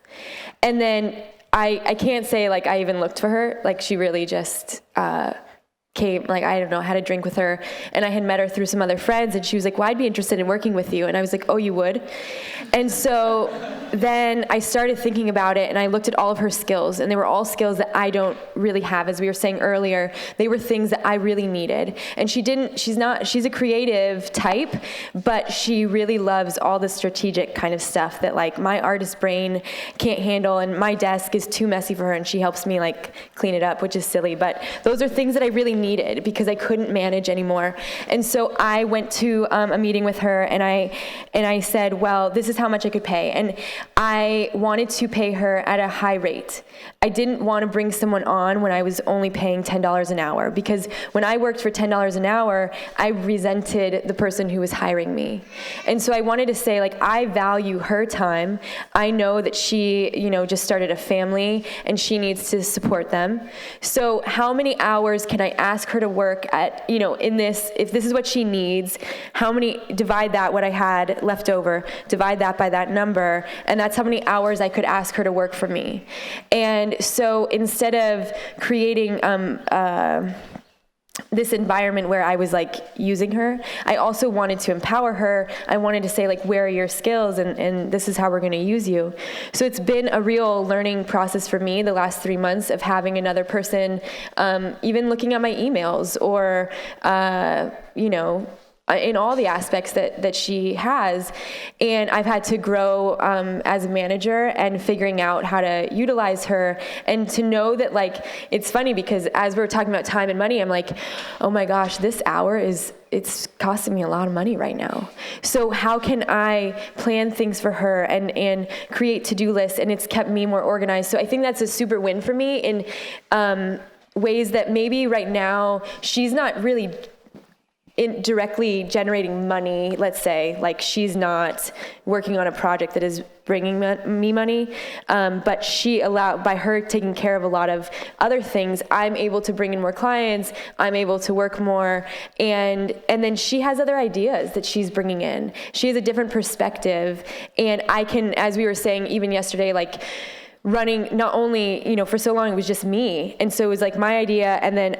And then I can't say I even looked for her. She really just came, I don't know, had a drink with her, and I had met her through some other friends, and she was like, well, I'd be interested in working with you. And I was like, oh, you would? And so then I started thinking about it, and I looked at all of her skills, and they were all skills that I don't really have. As we were saying earlier, they were things that I really needed. And she's a creative type, but she really loves all the strategic kind of stuff that my artist brain can't handle, and my desk is too messy for her, and she helps me clean it up, which is silly. But those are things that I really needed, because I couldn't manage anymore. And so I went to a meeting with her, and I said, well, this is how much I could pay. And I wanted to pay her at a high rate. I didn't want to bring someone on when I was only paying $10 an hour, because when I worked for $10 an hour, I resented the person who was hiring me. And so I wanted to say, I value her time. I know that she, just started a family, and she needs to support them. So how many hours can I ask her to work at, in this, if this is what she needs, divide that, what I had left over, divide that by that number, and that's how many hours I could ask her to work for me. And so instead of creating this environment where I was using her, I also wanted to empower her. I wanted to say where are your skills, and this is how we're going to use you. So it's been a real learning process for me the last 3 months of having another person, even looking at my emails, or in all the aspects that she has. And I've had to grow as a manager, and figuring out how to utilize her, and to know that it's funny, because as we're talking about time and money, I'm like, oh my gosh, this hour it's costing me a lot of money right now. So how can I plan things for her and create to-do lists? And it's kept me more organized. So I think that's a super win for me in ways that maybe right now she's not really directly generating money, let's say, like she's not working on a project that is bringing me money, but by her taking care of a lot of other things, I'm able to bring in more clients, I'm able to work more, and then she has other ideas that she's bringing in. She has a different perspective, and I can, as we were saying even yesterday, like, running, not only, for so long it was just me, and so it was like my idea, and then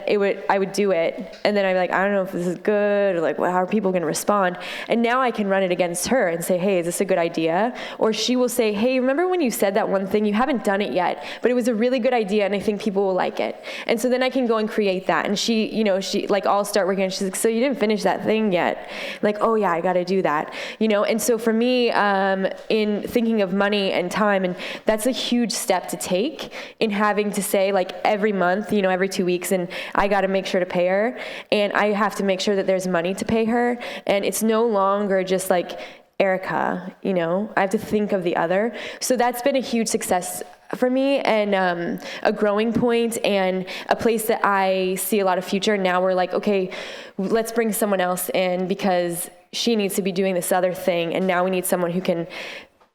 I would do it, and then I'd be like, I don't know if this is good, or like, how are people going to respond? And now I can run it against her and say, hey, is this a good idea? Or she will say, hey, remember when you said that one thing? You haven't done it yet, but it was a really good idea, and I think people will like it. And so then I can go and create that, and she like, I'll start working, and she's like, so you didn't finish that thing yet? Like, oh yeah, I got to do that, And so for me, in thinking of money and time, and that's a huge step to take in having to say, like, every month, every 2 weeks, and I got to make sure to pay her, and I have to make sure that there's money to pay her, and it's no longer just like, Erica, I have to think of the other. So that's been a huge success for me, and a growing point, and a place that I see a lot of future. Now we're like, okay, let's bring someone else in because she needs to be doing this other thing, and now we need someone who can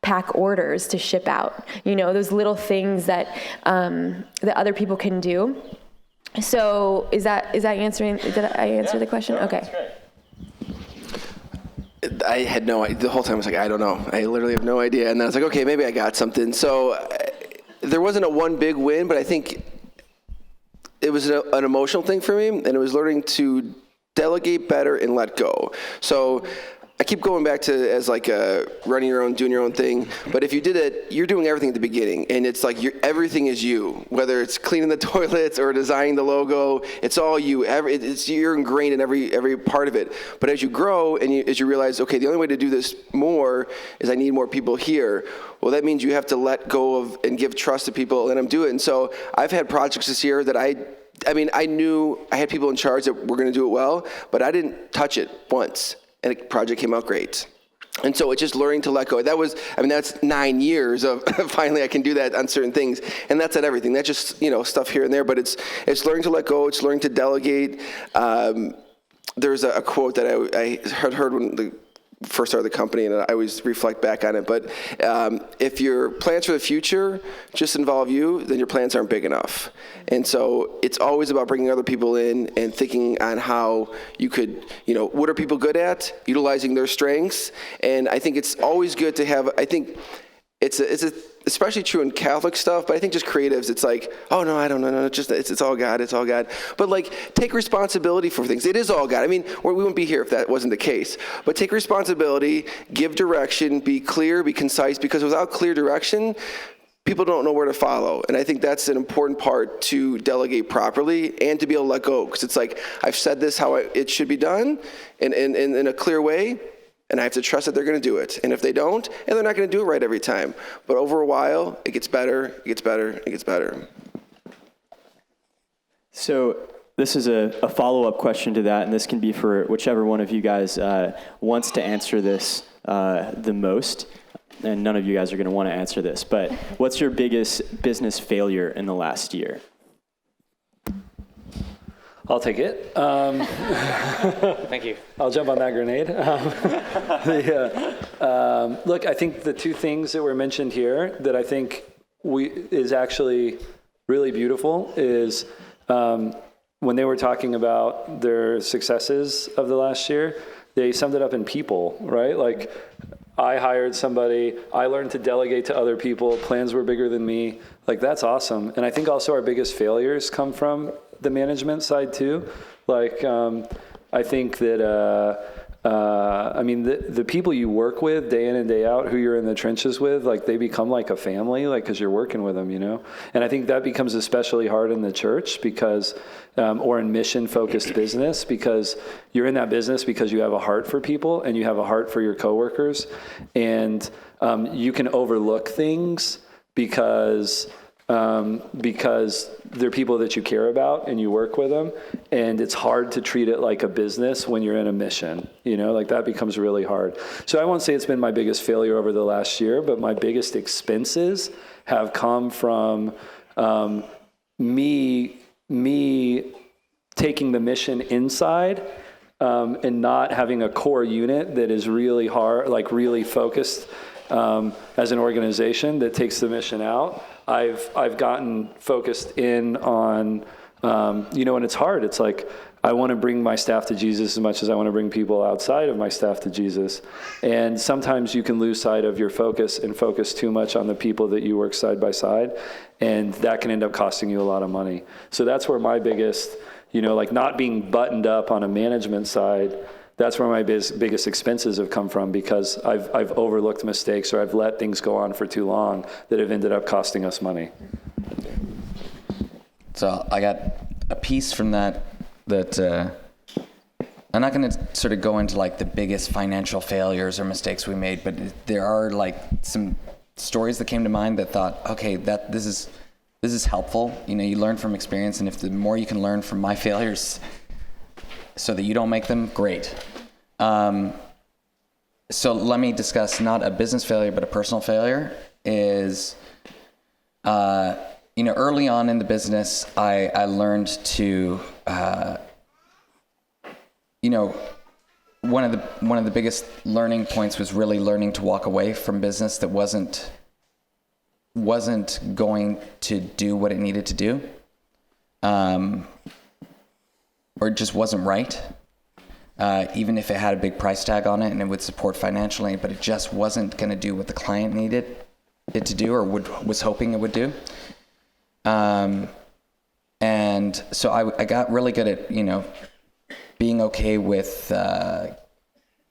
pack orders to ship out, those little things that that other people can do. So is that answering? Did I answer the question? Okay. That's great. I had no idea. The whole time I was like, I don't know. I literally have no idea. And then I was like, okay, maybe I got something. So there wasn't a one big win, but I think it was an emotional thing for me, and it was learning to delegate better and let go. So I keep going back to as like running your own, doing your own thing. But if you did it, you're doing everything at the beginning, and it's like everything is you. Whether it's cleaning the toilets or designing the logo, it's all you. You're ingrained in every part of it. But as you grow and as you realize, okay, the only way to do this more is I need more people here. Well, that means you have to let go of and give trust to people, and let them do it. And so I've had projects this year that I knew I had people in charge that were going to do it well, but I didn't touch it once. And the project came out great. And so it's just learning to let go. That's 9 years of finally I can do that on certain things. And that's not everything. That's just, stuff here and there. But it's learning to let go. It's learning to delegate. There's a quote that I had heard when the first started the company, and I always reflect back on it. But if your plans for the future just involve you, then your plans aren't big enough. And so it's always about bringing other people in and thinking on how you could, what are people good at, utilizing their strengths. And I think it's always good to have, I think it's especially true in Catholic stuff, but I think just creatives, it's like, oh no, I don't know, no, it's all God, it's all God. But like, take responsibility for things. It is all God. We wouldn't be here if that wasn't the case. But take responsibility, give direction, be clear, be concise, because without clear direction, people don't know where to follow. And I think that's an important part to delegate properly and to be able to let go. Because it's like, I've said this how it should be done in a clear way, and I have to trust that they're going to do it. And if they don't, and they're not going to do it right every time. But over a while, it gets better, it gets better, it gets better. So this is a follow-up question to that, and this can be for whichever one of you guys wants to answer this the most. And none of you guys are going to want to answer this. But what's your biggest business failure in the last year? I'll take it. Thank you. I'll jump on that grenade. Look, I think the two things that were mentioned here that I think is actually really beautiful is when they were talking about their successes of the last year, they summed it up in people, right? Like, I hired somebody, I learned to delegate to other people, plans were bigger than me. Like, that's awesome. And I think also our biggest failures come from the management side too. Like, I think that, the people you work with day in and day out, who you're in the trenches with, like, they become like a family, like, cause you're working with them, And I think that becomes especially hard in the church because, or in mission focused business, because you're in that business because you have a heart for people and you have a heart for your coworkers, and you can overlook things because they're people that you care about and you work with them, and it's hard to treat it like a business when you're in a mission, like that becomes really hard. So I won't say it's been my biggest failure over the last year, but my biggest expenses have come from me taking the mission inside and not having a core unit that is really hard, like really focused as an organization that takes the mission out. I've gotten focused in on, and it's hard. It's like, I want to bring my staff to Jesus as much as I want to bring people outside of my staff to Jesus. And sometimes you can lose sight of your focus and focus too much on the people that you work side by side. And that can end up costing you a lot of money. So that's where my biggest, like not being buttoned up on a management side, that's where my biggest expenses have come from, because I've overlooked mistakes, or I've let things go on for too long that have ended up costing us money. So I got a piece from that I'm not going to sort of go into like the biggest financial failures or mistakes we made, but there are like some stories that came to mind that thought, okay, this is helpful. You learn from experience, and if the more you can learn from my failures so that you don't make them, great. So let me discuss not a business failure, but a personal failure. Is early on in the business, I learned to, one of the biggest learning points was really learning to walk away from business that wasn't going to do what it needed to do, or it just wasn't right. Even if it had a big price tag on it and it would support financially, but it just wasn't going to do what the client needed it to do, or was hoping it would do. And so I got really good at, being okay with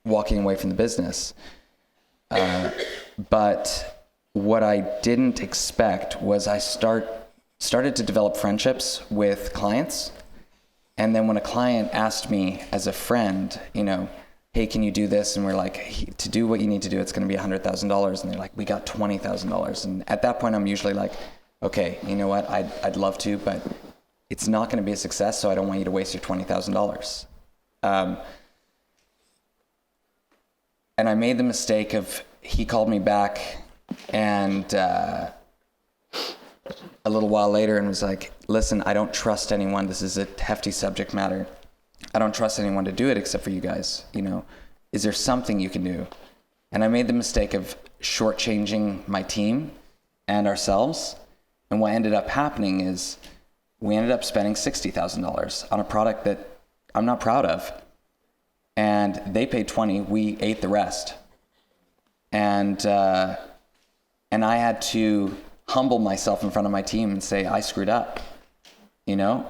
walking away from the business. But what I didn't expect was I started to develop friendships with clients. And then when a client asked me as a friend, hey, can you do this? And we're like, to do what you need to do, it's going to be $100,000. And they're like, we got $20,000. And at that point, I'm usually like, okay, you know what? I'd love to, but it's not going to be a success, so I don't want you to waste your $20,000. And I made the mistake of, he called me back and a little while later and was like, listen, I don't trust anyone. This is a hefty subject matter. I don't trust anyone to do it except for you guys. Is there something you can do? And I made the mistake of shortchanging my team and ourselves. And what ended up happening is we ended up spending $60,000 on a product that I'm not proud of. And they paid $20,000, we ate the rest. And I had to humble myself in front of my team and say, I screwed up, and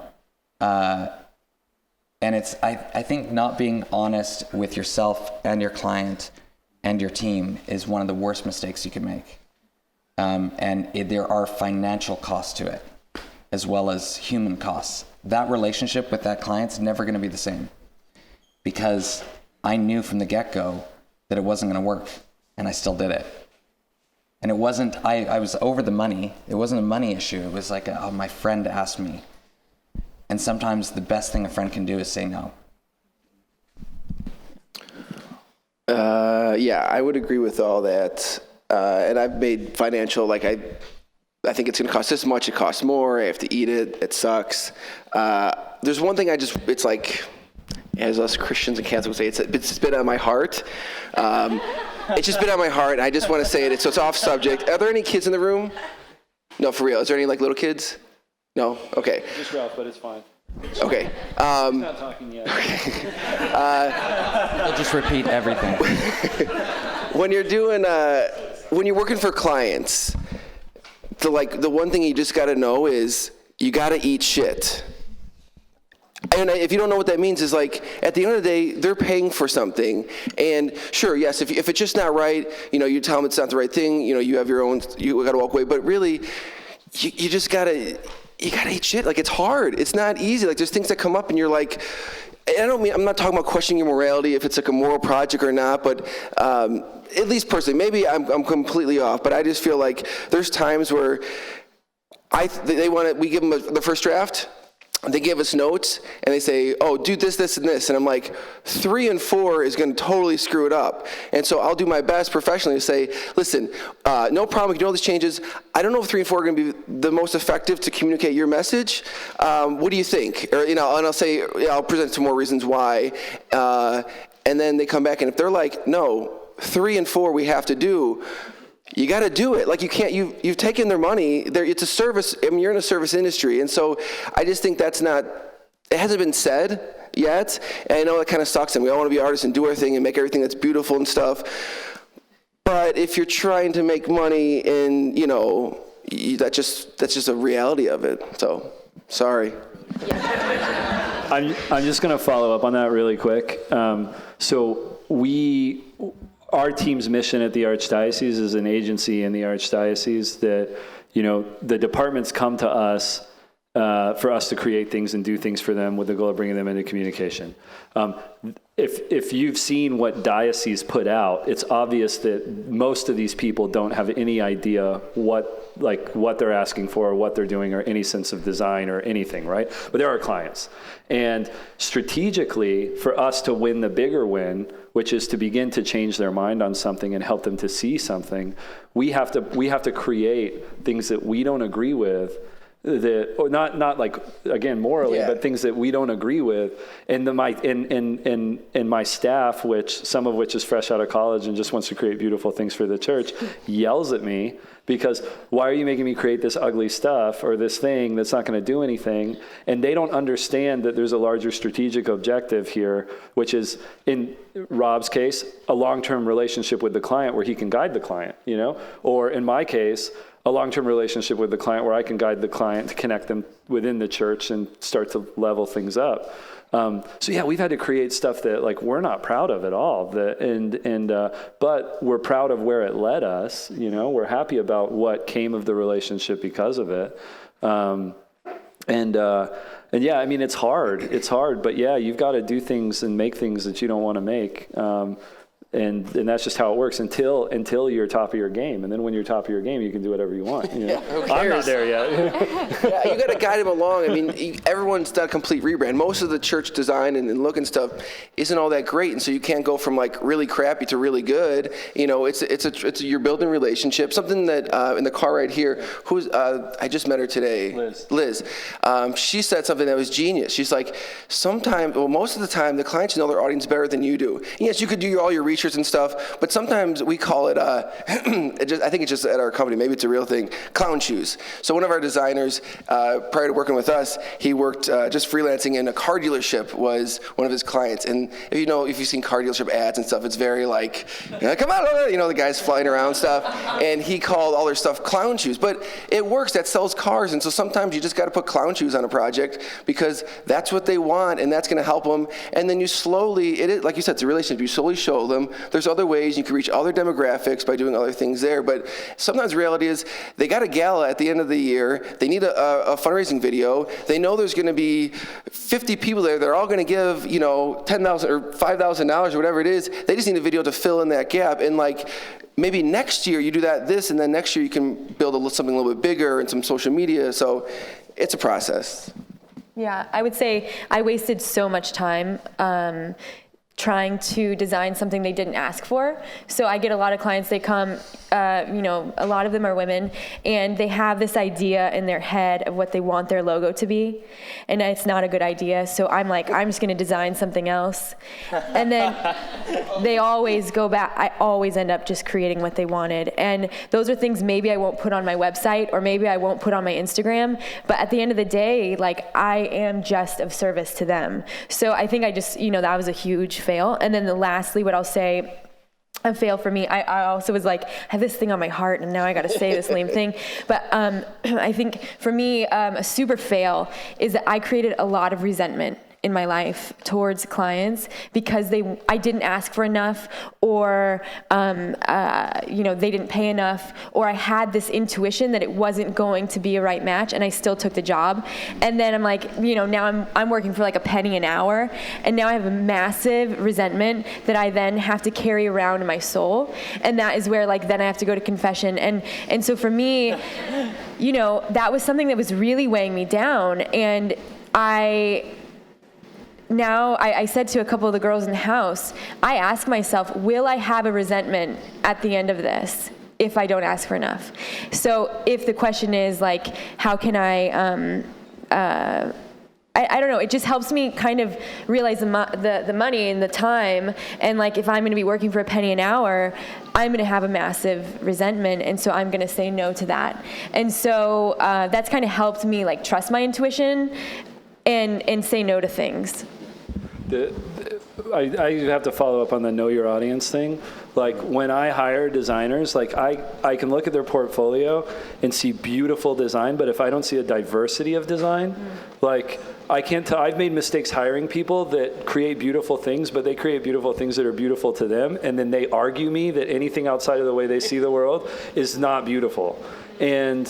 it's, I think not being honest with yourself and your client and your team is one of the worst mistakes you can make. There are financial costs to it, as well as human costs. That relationship with that client's never going to be the same, because I knew from the get-go that it wasn't going to work, and I still did it. And it wasn't, I was over the money. It wasn't a money issue. It was like, my friend asked me. And sometimes the best thing a friend can do is say no. Yeah, I would agree with all that. And I've made financial, I think it's going to cost this much. It costs more. I have to eat it. It sucks. There's one thing it's like, as us Christians and Catholics say, it's been on my heart. It's just been on my heart, and I just want to say it. So it's off subject. Are there any kids in the room? No, for real. Is there any little kids? No? Okay. Just Ralph, but it's fine. Okay. He's not talking yet. We'll just repeat everything. When you're working for clients, the one thing you just got to know is you got to eat shit. And if you don't know what that means, is at the end of the day, they're paying for something. And sure, yes, if it's just not right, you tell them it's not the right thing, you have your own, you got to walk away. But really, you just got to eat shit. It's hard. It's not easy. There's things that come up and you're like, I'm not talking about questioning your morality, if it's a moral project or not, but at least personally, maybe I'm completely off, but I just feel like there's times where we give them the first draft, they give us notes and they say, oh, do this, this, and this. And I'm like, 3 and 4 is going to totally screw it up. And so I'll do my best professionally to say, listen, no problem, we can do all these changes. I don't know if 3 and 4 are going to be the most effective to communicate your message. What do you think? Or, and I'll say, I'll present some more reasons why. And then they come back, and if they're like, no, 3 and 4 we have to do, you got to do it. Like, you can't, you've taken their money. It's a service. I mean, you're in a service industry. And so I just think that's not, it hasn't been said yet. And I know it kind of sucks, and we all want to be artists and do our thing and make everything that's beautiful and stuff. But if you're trying to make money and, that's just a reality of it. So, sorry. I'm just going to follow up on that really quick. So our team's mission at the Archdiocese is an agency in the Archdiocese that, the departments come to us for us to create things and do things for them with the goal of bringing them into communication. If you've seen what dioceses put out, it's obvious that most of these people don't have any idea what they're asking for, or what they're doing, or any sense of design or anything, right? But they're our clients. And strategically, for us to win the bigger win, which is to begin to change their mind on something and help them to see something, we have to create things that we don't agree with, or not like, again, morally, but things that we don't agree with. And my staff, some of which is fresh out of college and just wants to create beautiful things for the church, yells at me because, why are you making me create this ugly stuff or this thing that's not going to do anything? And they don't understand that there's a larger strategic objective here, which is, in Rob's case, a long-term relationship with the client where he can guide the client, or in my case, a long-term relationship with the client where I can guide the client to connect them within the church and start to level things up. We've had to create stuff that we're not proud of at all. But we're proud of where it led us. We're happy about what came of the relationship because of it. It's hard. It's hard, but you've got to do things and make things that you don't want to make. And that's just how it works until you're top of your game. And then when you're top of your game, you can do whatever you want. I'm not there yet. You got to guide them along. I mean, everyone's done a complete rebrand. Most of the church design and look and stuff isn't all that great, and so you can't go from really crappy to really good. You're building relationships. Something that in the car right here, I just met her today, Liz. She said something that was genius. She's like, most of the time, the clients know their audience better than you do. And yes, you could do all your research and stuff, but sometimes we call it, I think it's just at our company, maybe it's a real thing, clown shoes. So one of our designers, prior to working with us, he worked just freelancing in a car dealership, was one of his clients. And if you've seen car dealership ads and stuff, it's very come on, the guys flying around stuff. And he called all their stuff clown shoes. But it works, that sells cars. And so sometimes you just got to put clown shoes on a project because that's what they want and that's going to help them. And then you slowly, like you said, it's a relationship. You slowly show them there's other ways you can reach other demographics by doing other things there. But sometimes the reality is they got a gala at the end of the year. They need a fundraising video. They know there's going to be 50 people there. They're all going to give, $10,000 or $5,000 or whatever it is. They just need a video to fill in that gap. And maybe next year you do this, and then next year you can build something a little bit bigger and some social media. So it's a process. Yeah, I would say I wasted so much time trying to design something they didn't ask for. So I get a lot of clients, they come, a lot of them are women, and they have this idea in their head of what they want their logo to be, and it's not a good idea. So I'm just gonna design something else. And then they always go back, I always end up just creating what they wanted. And those are things maybe I won't put on my website, or maybe I won't put on my Instagram, but at the end of the day, I am just of service to them. So I think I just, that was a huge fail. And then lastly, what I'll say, a fail for me, I also was I have this thing on my heart and now I got to say this lame thing. But I think for me, a super fail is that I created a lot of resentment in my life towards clients because I didn't ask for enough, or they didn't pay enough, or I had this intuition that it wasn't going to be a right match, and I still took the job. And then I'm now I'm working for a penny an hour, and now I have a massive resentment that I then have to carry around in my soul, and that is where then I have to go to confession. And so for me, that was something that was really weighing me down. And I said to a couple of the girls in the house, I ask myself, will I have a resentment at the end of this if I don't ask for enough? So if the question is like, how can I don't know, it just helps me kind of realize the money and the time, and like if I'm going to be working for a penny an hour, I'm going to have a massive resentment, and so I'm going to say no to that. And so that's kind of helped me like trust my intuition and say no to things. I have to follow up on the know your audience thing. Like when I hire designers, like I can look at their portfolio and see beautiful design, but if I don't see a diversity of design, like I can't tell. I've made mistakes hiring people that create beautiful things, but they create beautiful things that are beautiful to them, and then they argue me that anything outside of the way they see the world is not beautiful. And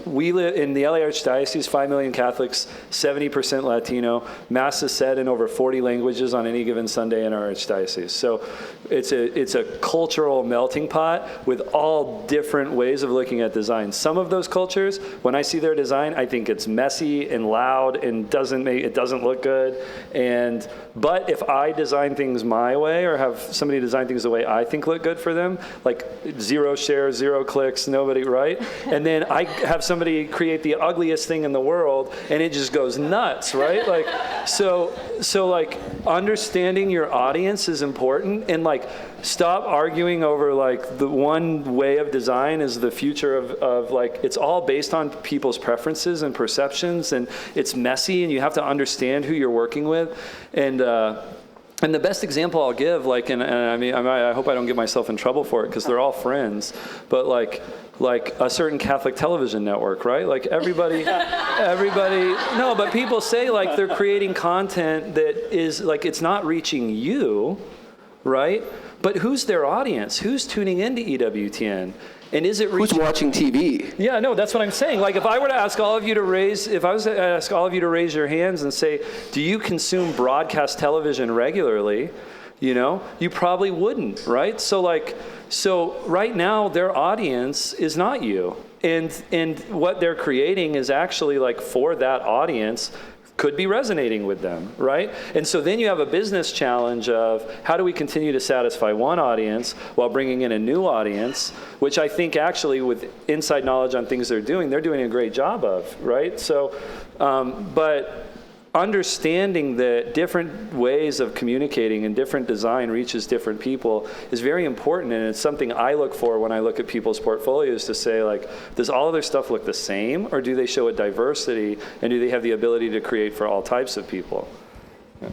we live in the LA Archdiocese, 5 million Catholics, 70% Latino, Mass is said in over 40 languages on any given Sunday in our Archdiocese. So it's a cultural melting pot with all different ways of looking at design. Some of those cultures, when I see their design, I think it's messy and loud and it doesn't look good. But if I design things my way or have somebody design things the way I think look good for them, like 0 shares, 0 clicks, nobody, right? And then I have somebody create the ugliest thing in the world and it just goes nuts, right? Like, so like understanding your audience is important, and like stop arguing over like the one way of design is the future of like, it's all based on people's preferences and perceptions, and it's messy, and you have to understand who you're working with. And the best example I'll give, like, and I mean, I hope I don't get myself in trouble for it because they're all friends, but like a certain Catholic television network, right? Like everybody, no, but people say like they're creating content that is like, it's not reaching you, right? But who's their audience? Who's tuning into EWTN? And is it who's watching TV? Yeah, no, that's what I'm saying. Like if I were to ask all of you to raise your hands and say, do you consume broadcast television regularly? You know, you probably wouldn't, right? So right now their audience is not you. And what they're creating is actually like for that audience could be resonating with them, right? And so then you have a business challenge of how do we continue to satisfy one audience while bringing in a new audience, which I think actually with inside knowledge on things they're doing a great job of, right? So, but understanding that different ways of communicating and different design reaches different people is very important, and it's something I look for when I look at people's portfolios to say, like, does all of their stuff look the same, or do they show a diversity, and do they have the ability to create for all types of people? Yeah.